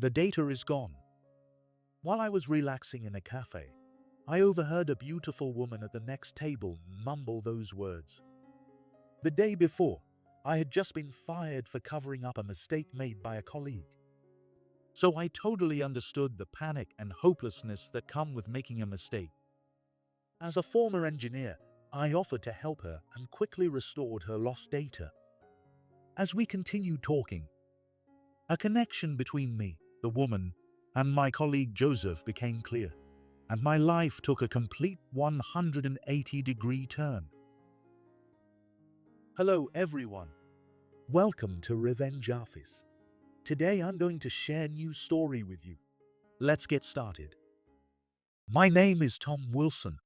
The data is gone. While I was relaxing in a cafe, I overheard a beautiful woman at the next table mumble those words. The day before, I had just been fired for covering up a mistake made by a colleague. So I totally understood the panic and hopelessness that come with making a mistake. As a former engineer, I offered to help her and quickly restored her lost data. As we continued talking, a connection between me, the woman, and my colleague Joseph became clear, and my life took a complete 180-degree turn. Hello everyone. Welcome to Revenge Office. Today I'm going to share a new story with you. Let's get started. My name is Tom Wilson.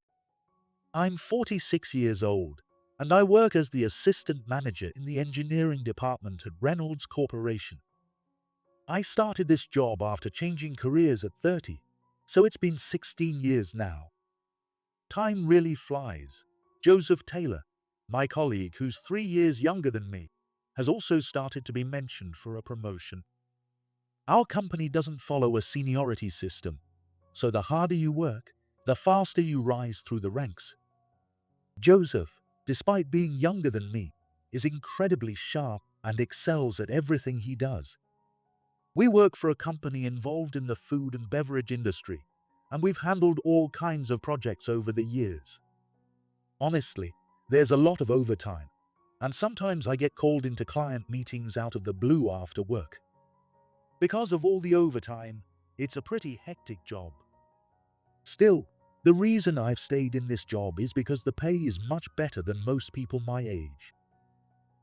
I'm 46 years old, and I work as the assistant manager in the engineering department at Reynolds Corporation. I started this job after changing careers at 30, so it's been 16 years now. Time really flies. Joseph Taylor, my colleague who's 3 years younger than me, has also started to be mentioned for a promotion. Our company doesn't follow a seniority system, so the harder you work, the faster you rise through the ranks. Joseph, despite being younger than me, is incredibly sharp and excels at everything he does. We work for a company involved in the food and beverage industry, and we've handled all kinds of projects over the years. Honestly, there's a lot of overtime, and sometimes I get called into client meetings out of the blue after work. Because of all the overtime, it's a pretty hectic job. Still, the reason I've stayed in this job is because the pay is much better than most people my age.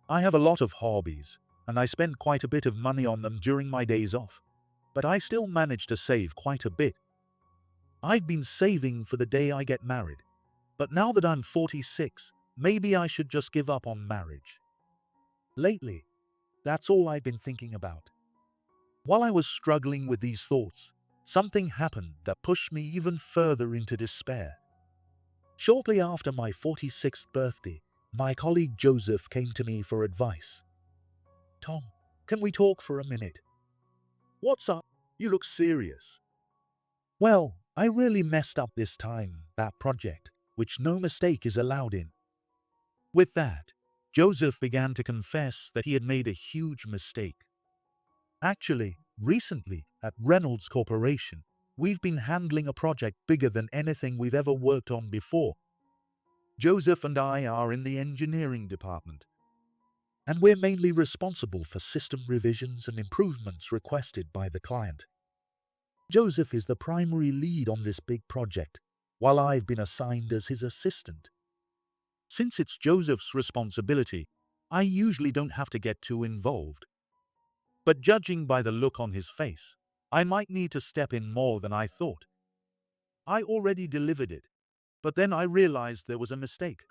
I have a lot of hobbies, and I spend quite a bit of money on them during my days off, but I still manage to save quite a bit. I've been saving for the day I get married, but now that I'm 46, maybe I should just give up on marriage. Lately, that's all I've been thinking about. While I was struggling with these thoughts, something happened that pushed me even further into despair. Shortly after my 46th birthday, my colleague Joseph came to me for advice. Tom, can we talk for a minute? What's up? You look serious. Well, I really messed up this time, that project, which no mistake is allowed in. With that, Joseph began to confess that he had made a huge mistake. Actually, recently, at Reynolds Corporation, we've been handling a project bigger than anything we've ever worked on before. Joseph and I are in the engineering department, and we're mainly responsible for system revisions and improvements requested by the client. Joseph is the primary lead on this big project, while I've been assigned as his assistant. Since it's Joseph's responsibility, I usually don't have to get too involved. But judging by the look on his face, I might need to step in more than I thought. I already delivered it, but then I realized there was a mistake.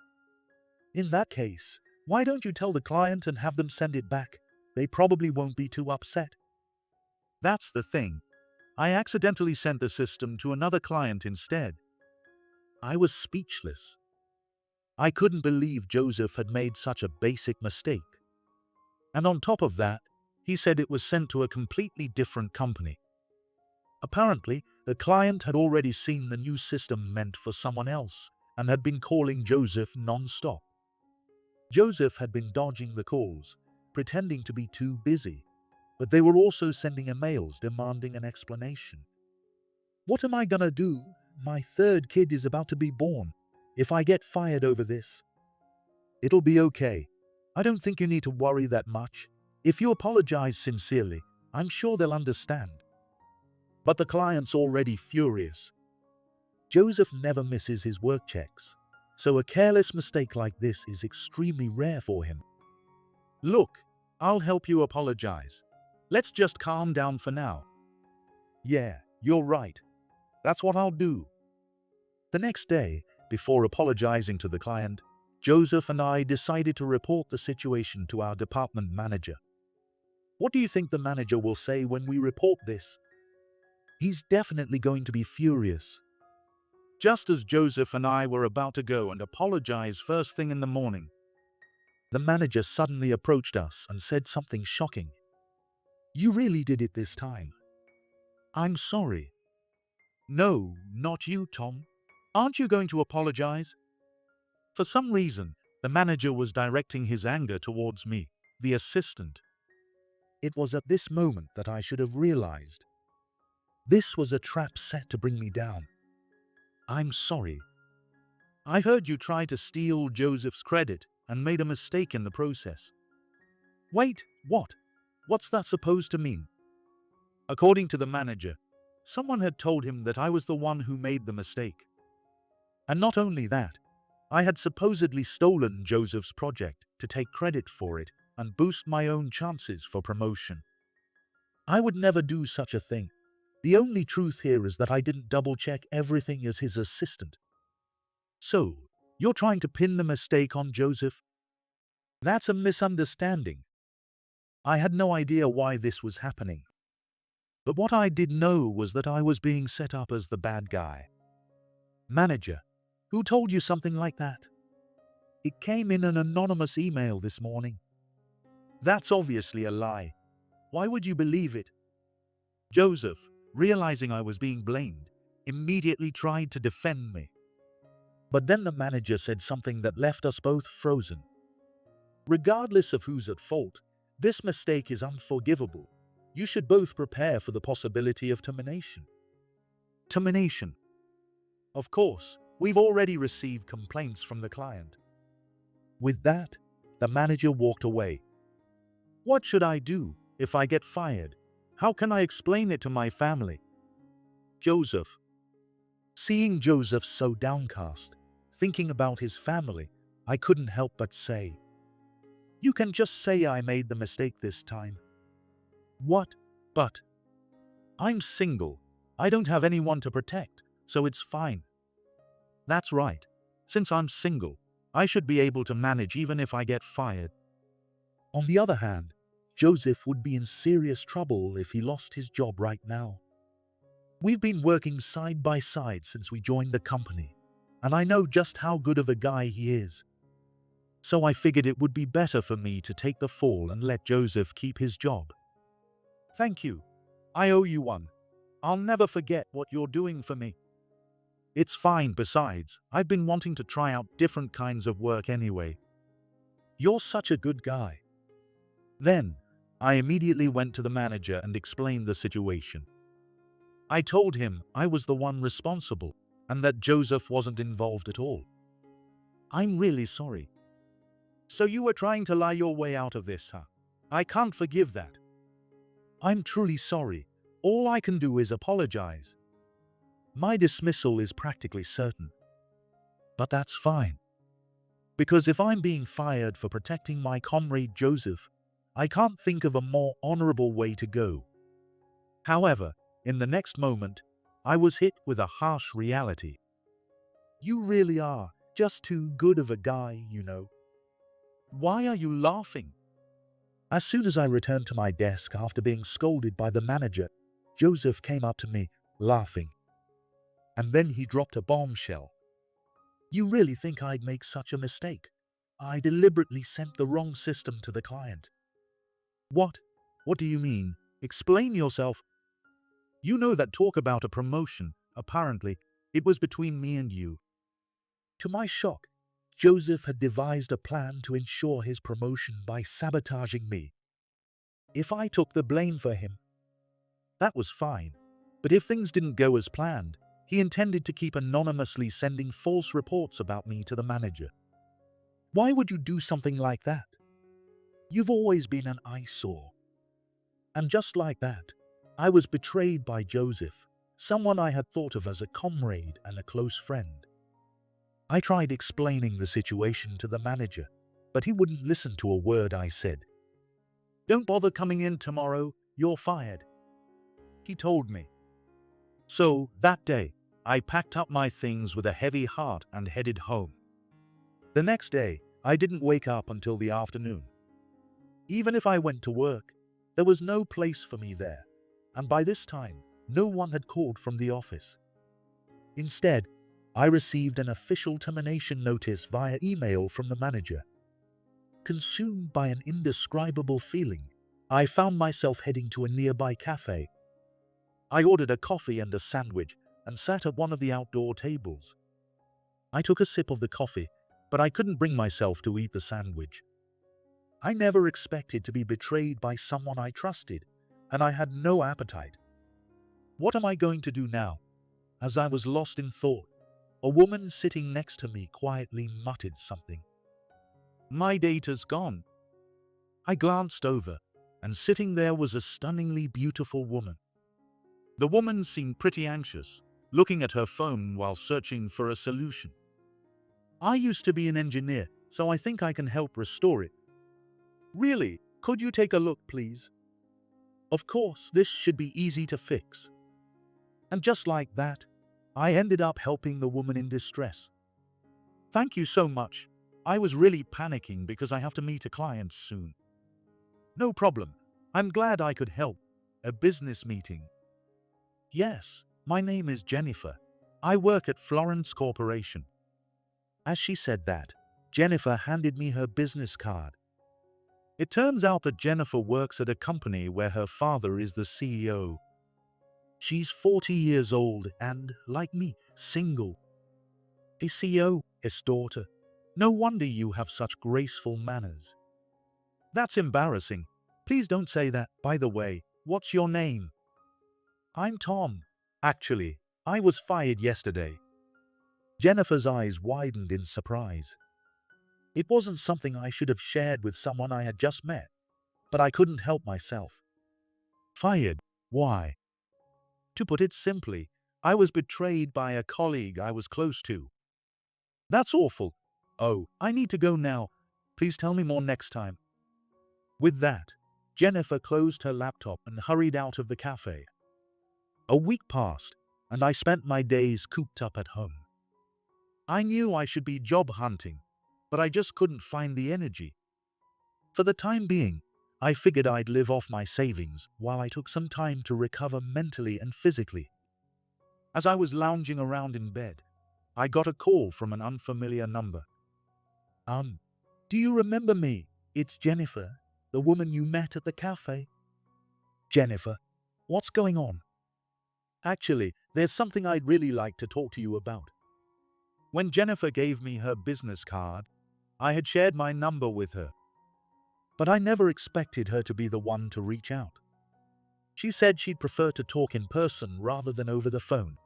In that case, why don't you tell the client and have them send it back? They probably won't be too upset. That's the thing. I accidentally sent the system to another client instead. I was speechless. I couldn't believe Joseph had made such a basic mistake. And on top of that, he said it was sent to a completely different company. Apparently, the client had already seen the new system meant for someone else and had been calling Joseph non-stop. Joseph had been dodging the calls, pretending to be too busy, but they were also sending emails demanding an explanation. What am I gonna do? My third kid is about to be born. If I get fired over this, it'll be okay. I don't think you need to worry that much. If you apologize sincerely, I'm sure they'll understand. But the client's already furious. Joseph never misses his work checks, so a careless mistake like this is extremely rare for him. Look, I'll help you apologize. Let's just calm down for now. Yeah, you're right. That's what I'll do. The next day, before apologizing to the client, Joseph and I decided to report the situation to our department manager. What do you think the manager will say when we report this? He's definitely going to be furious. Just as Joseph and I were about to go and apologize first thing in the morning, the manager suddenly approached us and said something shocking. You really did it this time. I'm sorry. No, not you, Tom. Aren't you going to apologize? For some reason, the manager was directing his anger towards me, the assistant. It was at this moment that I should have realized. This was a trap set to bring me down. I'm sorry. I heard you try to steal Joseph's credit and made a mistake in the process. Wait, what? What's that supposed to mean? According to the manager, someone had told him that I was the one who made the mistake. And not only that, I had supposedly stolen Joseph's project to take credit for it and boost my own chances for promotion. I would never do such a thing. The only truth here is that I didn't double-check everything as his assistant. So, you're trying to pin the mistake on Joseph? That's a misunderstanding. I had no idea why this was happening. But what I did know was that I was being set up as the bad guy. Manager, who told you something like that? It came in an anonymous email this morning. That's obviously a lie. Why would you believe it? Joseph, realizing I was being blamed, immediately tried to defend me. But then the manager said something that left us both frozen. Regardless of who's at fault, this mistake is unforgivable. You should both prepare for the possibility of termination. Termination? Of course, we've already received complaints from the client. With that, the manager walked away. What should I do if I get fired? How can I explain it to my family? Joseph. Seeing Joseph so downcast, thinking about his family, I couldn't help but say, "You can just say I made the mistake this time." What? But I'm single. I don't have anyone to protect, so it's fine. That's right. Since I'm single, I should be able to manage even if I get fired. On the other hand, Joseph would be in serious trouble if he lost his job right now. We've been working side by side since we joined the company, and I know just how good of a guy he is. So I figured it would be better for me to take the fall and let Joseph keep his job. Thank you. I owe you one. I'll never forget what you're doing for me. It's fine, besides, I've been wanting to try out different kinds of work anyway. You're such a good guy. Then, I immediately went to the manager and explained the situation. I told him I was the one responsible and that Joseph wasn't involved at all. I'm really sorry. So you were trying to lie your way out of this, huh? I can't forgive that. I'm truly sorry. All I can do is apologize. My dismissal is practically certain. But that's fine. Because if I'm being fired for protecting my comrade Joseph, I can't think of a more honorable way to go. However, in the next moment, I was hit with a harsh reality. You really are just too good of a guy, you know. Why are you laughing? As soon as I returned to my desk after being scolded by the manager, Joseph came up to me, laughing. And then he dropped a bombshell. You really think I'd make such a mistake? I deliberately sent the wrong system to the client. What? What do you mean? Explain yourself. You know that talk about a promotion, apparently, it was between me and you. To my shock, Joseph had devised a plan to ensure his promotion by sabotaging me. If I took the blame for him, that was fine. But if things didn't go as planned, he intended to keep anonymously sending false reports about me to the manager. Why would you do something like that? You've always been an eyesore. And just like that, I was betrayed by Joseph, someone I had thought of as a comrade and a close friend. I tried explaining the situation to the manager, but he wouldn't listen to a word I said. Don't bother coming in tomorrow, you're fired, he told me. So, that day, I packed up my things with a heavy heart and headed home. The next day, I didn't wake up until the afternoon. Even if I went to work, there was no place for me there, and by this time, no one had called from the office. Instead, I received an official termination notice via email from the manager. Consumed by an indescribable feeling, I found myself heading to a nearby cafe. I ordered a coffee and a sandwich and sat at one of the outdoor tables. I took a sip of the coffee, but I couldn't bring myself to eat the sandwich. I never expected to be betrayed by someone I trusted, and I had no appetite. What am I going to do now? As I was lost in thought, a woman sitting next to me quietly muttered something. "My data's gone." I glanced over, and sitting there was a stunningly beautiful woman. The woman seemed pretty anxious, looking at her phone while searching for a solution. "I used to be an engineer, so I think I can help restore it." "Really? Could you take a look, please?" "Of course, this should be easy to fix." And just like that, I ended up helping the woman in distress. "Thank you so much. I was really panicking because I have to meet a client soon." "No problem. I'm glad I could help. A business meeting?" "Yes, my name is Jennifer. I work at Florence Corporation." As she said that, Jennifer handed me her business card. It turns out that Jennifer works at a company where her father is the CEO. She's 40 years old and, like me, single. A CEO, his daughter. No wonder you have such graceful manners. That's embarrassing. Please don't say that. By the way, what's your name? I'm Tom. Actually, I was fired yesterday. Jennifer's eyes widened in surprise. It wasn't something I should have shared with someone I had just met, but I couldn't help myself. Fired? Why? To put it simply, I was betrayed by a colleague I was close to. That's awful. Oh, I need to go now. Please tell me more next time. With that, Jennifer closed her laptop and hurried out of the cafe. A week passed, and I spent my days cooped up at home. I knew I should be job hunting, but I just couldn't find the energy. For the time being, I figured I'd live off my savings while I took some time to recover mentally and physically. As I was lounging around in bed, I got a call from an unfamiliar number. Do you remember me? It's Jennifer, the woman you met at the cafe." "Jennifer, what's going on?" "Actually, there's something I'd really like to talk to you about." When Jennifer gave me her business card, I had shared my number with her. But I never expected her to be the one to reach out. She said she'd prefer to talk in person rather than over the phone,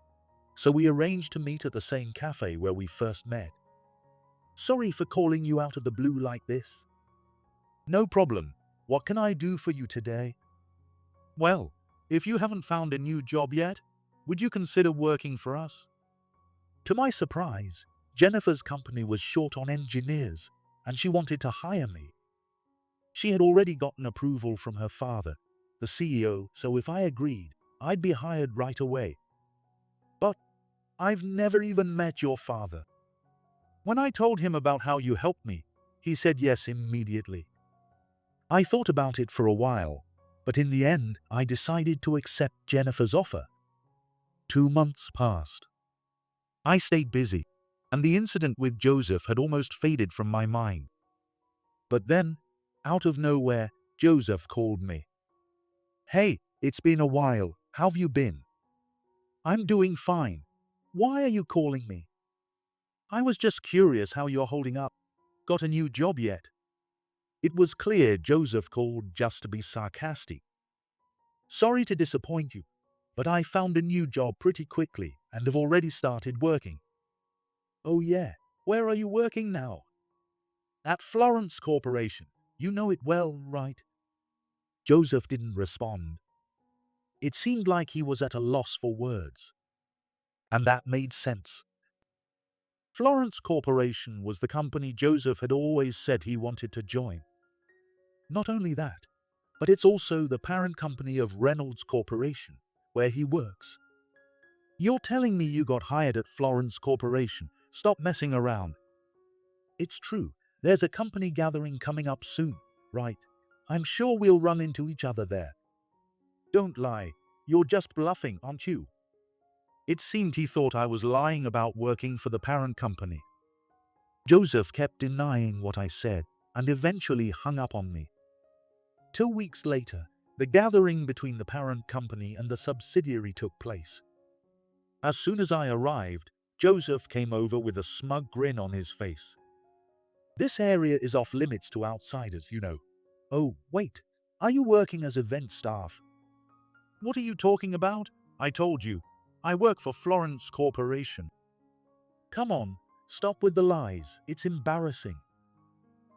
so we arranged to meet at the same cafe where we first met. "Sorry for calling you out of the blue like this." "No problem. What can I do for you today?" "Well, if you haven't found a new job yet, would you consider working for us?" To my surprise, Jennifer's company was short on engineers, and she wanted to hire me. She had already gotten approval from her father, the CEO, so if I agreed, I'd be hired right away. "But I've never even met your father." When I told him about how you helped me, he said yes immediately. I thought about it for a while, but in the end, I decided to accept Jennifer's offer. 2 months passed. I stayed busy, and the incident with Joseph had almost faded from my mind. But then, out of nowhere, Joseph called me. "Hey, it's been a while. How've you been?" "I'm doing fine. Why are you calling me?" "I was just curious how you're holding up. Got a new job yet?" It was clear Joseph called just to be sarcastic. "Sorry to disappoint you, but I found a new job pretty quickly and have already started working." "Oh yeah, where are you working now?" "At Florence Corporation. You know it well, right?" Joseph didn't respond. It seemed like he was at a loss for words. And that made sense. Florence Corporation was the company Joseph had always said he wanted to join. Not only that, but it's also the parent company of Reynolds Corporation, where he works. "You're telling me you got hired at Florence Corporation? Stop messing around." "It's true. There's a company gathering coming up soon, right? I'm sure we'll run into each other there." "Don't lie. You're just bluffing, aren't you?" It seemed he thought I was lying about working for the parent company. Joseph kept denying what I said and eventually hung up on me. 2 weeks later, The gathering between the parent company and the subsidiary took place. As soon as I arrived, Joseph came over with a smug grin on his face. "This area is off limits to outsiders, you know." "Oh, wait, are you working as event staff?" "What are you talking about? I told you, I work for Florence Corporation." "Come on, stop with the lies, it's embarrassing."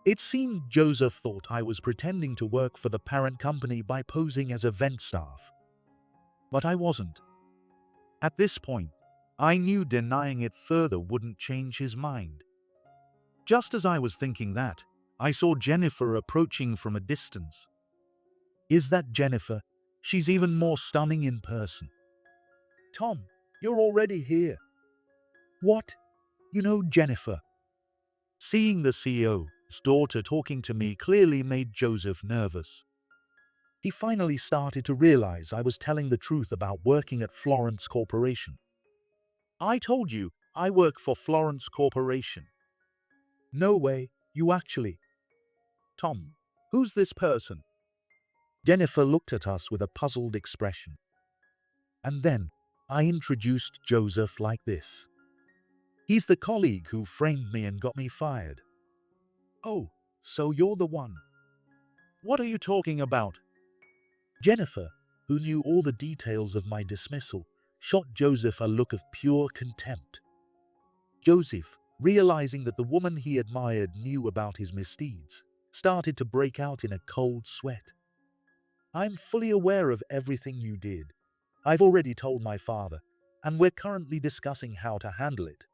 It seemed Joseph thought I was pretending to work for the parent company by posing as event staff. But I wasn't. At this point, I knew denying it further wouldn't change his mind. Just as I was thinking that, I saw Jennifer approaching from a distance. "Is that Jennifer? She's even more stunning in person." "Tom, you're already here." "What? You know Jennifer?" Seeing the CEO's daughter talking to me clearly made Joseph nervous. He finally started to realize I was telling the truth about working at Florence Corporation. "I told you, I work for Florence Corporation." "No way, you actually." "Tom, who's this person?" Jennifer looked at us with a puzzled expression. And then, I introduced Joseph like this. "He's the colleague who framed me and got me fired." "Oh, so you're the one." "What are you talking about?" Jennifer, who knew all the details of my dismissal, shot Joseph a look of pure contempt. Joseph, realizing that the woman he admired knew about his misdeeds, started to break out in a cold sweat. "I'm fully aware of everything you did. I've already told my father, and we're currently discussing how to handle it."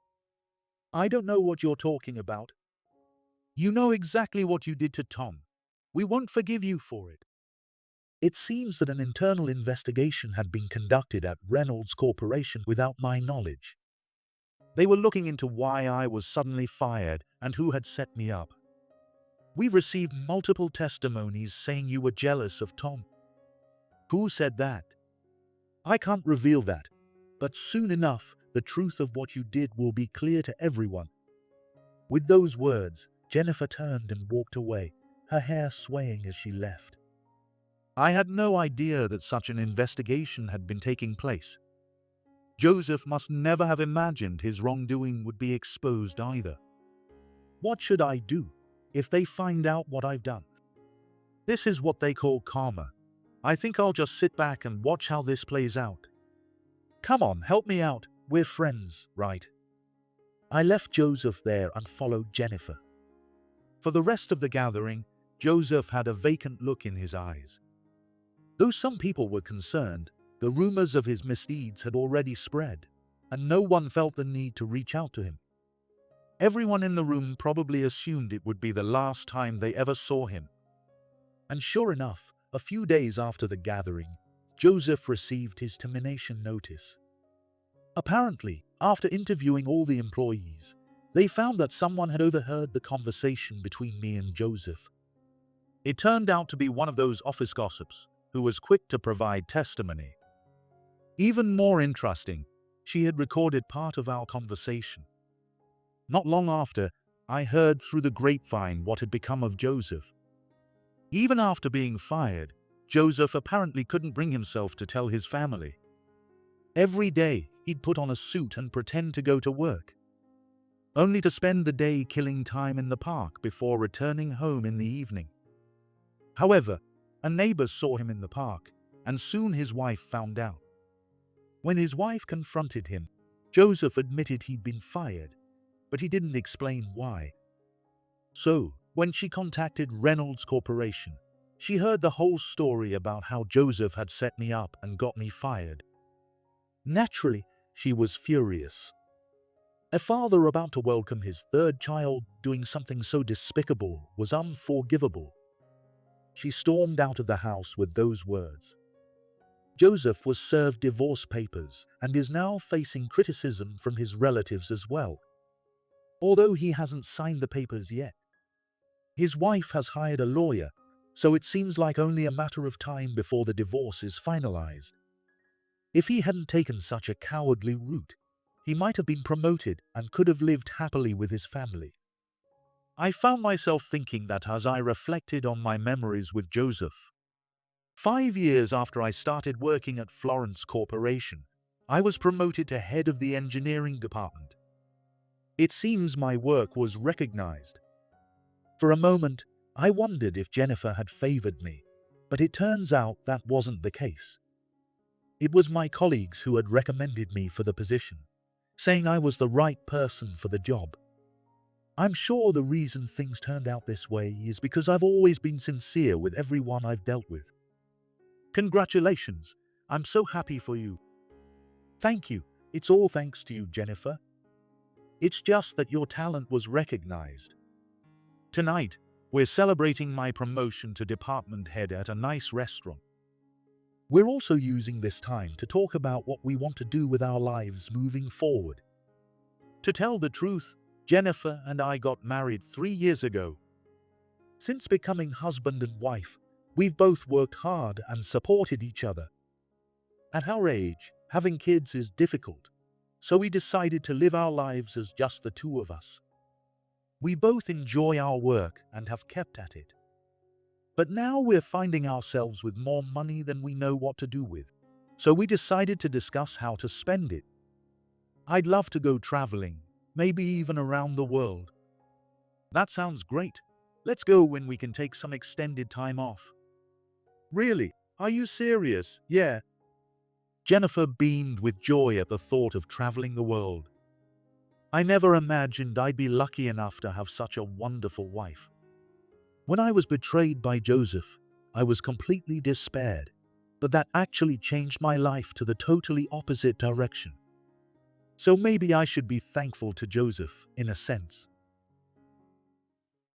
"I don't know what you're talking about." "You know exactly what you did to Tom. We won't forgive you for it." It seems that an internal investigation had been conducted at Reynolds Corporation without my knowledge. They were looking into why I was suddenly fired and who had set me up. "We've received multiple testimonies saying you were jealous of Tom." "Who said that?" "I can't reveal that, but soon enough, the truth of what you did will be clear to everyone." With those words, Jennifer turned and walked away, her hair swaying as she left. I had no idea that such an investigation had been taking place. Joseph must never have imagined his wrongdoing would be exposed either. What should I do if they find out what I've done? This is what they call karma. I think I'll just sit back and watch how this plays out. "Come on, help me out. We're friends, right?" I left Joseph there and followed Jennifer. For the rest of the gathering, Joseph had a vacant look in his eyes. Though some people were concerned, the rumors of his misdeeds had already spread, and no one felt the need to reach out to him. Everyone in the room probably assumed it would be the last time they ever saw him. And sure enough, a few days after the gathering, Joseph received his termination notice. Apparently, after interviewing all the employees, they found that someone had overheard the conversation between me and Joseph. It turned out to be one of those office gossips who was quick to provide testimony. Even more interesting, she had recorded part of our conversation. Not long after, I heard through the grapevine what had become of Joseph. Even after being fired, Joseph apparently couldn't bring himself to tell his family. Every day, he'd put on a suit and pretend to go to work, only to spend the day killing time in the park before returning home in the evening. However, a neighbor saw him in the park, and soon his wife found out. When his wife confronted him, Joseph admitted he'd been fired, but he didn't explain why. So, when she contacted Reynolds Corporation, she heard the whole story about how Joseph had set me up and got me fired. Naturally, she was furious. A father about to welcome his third child doing something so despicable was unforgivable. She stormed out of the house with those words. Joseph was served divorce papers and is now facing criticism from his relatives as well. Although he hasn't signed the papers yet. His wife has hired a lawyer, so it seems like only a matter of time before the divorce is finalized. If he hadn't taken such a cowardly route, he might have been promoted and could have lived happily with his family. I found myself thinking that as I reflected on my memories with Joseph. 5 years after I started working at Florence Corporation, I was promoted to head of the engineering department. It seems my work was recognized. For a moment, I wondered if Jennifer had favored me, but it turns out that wasn't the case. It was my colleagues who had recommended me for the position, saying I was the right person for the job. I'm sure the reason things turned out this way is because I've always been sincere with everyone I've dealt with. Congratulations, I'm so happy for you. Thank you, it's all thanks to you, Jennifer. It's just that your talent was recognized. Tonight, we're celebrating my promotion to department head at a nice restaurant. We're also using this time to talk about what we want to do with our lives moving forward. To tell the truth, Jennifer and I got married 3 years ago. Since becoming husband and wife, we've both worked hard and supported each other. At our age, having kids is difficult, so we decided to live our lives as just the two of us. We both enjoy our work and have kept at it. But now we're finding ourselves with more money than we know what to do with, so we decided to discuss how to spend it. I'd love to go traveling, maybe even around the world. That sounds great. Let's go when we can take some extended time off. Really? Are you serious? Yeah. Jennifer beamed with joy at the thought of traveling the world. I never imagined I'd be lucky enough to have such a wonderful wife. When I was betrayed by Joseph, I was completely despaired, but that actually changed my life to the totally opposite direction. So maybe I should be thankful to Joseph, in a sense.